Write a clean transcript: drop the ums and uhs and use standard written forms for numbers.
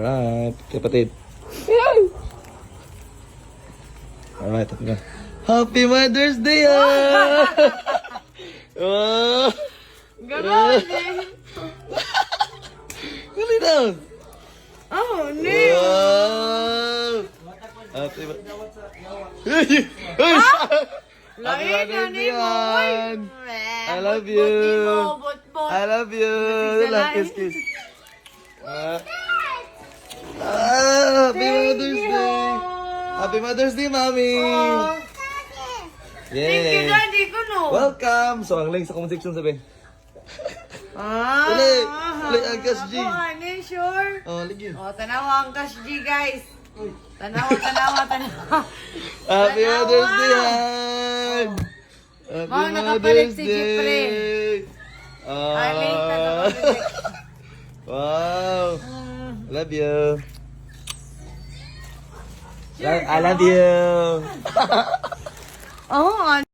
Alright, kapatid. Alright, happy na. Happy Mother's Day! Oh! Gano'n eh. Gali down! Oh, no. Wow! Happy Mother's Day! Lain na ni mo. I love you! I love you! Kiss, kiss. Happy Mother's Day! Happy Mother's Day, Mommy! Thank you, Daddy ko, no? Welcome! So, ang link sa comment section sabi. Ah, Dali, ang Cash G. Ako, ano, sure? Oh, lagi. Oh, tanawa ang Cash G, guys. Tanawa. Happy Tanawa. Mother's Day, Han! Happy Mga nakapalit Mother's si Jeffrey. Day! Aling tanawa. Wow! Love you! I love you! Oh,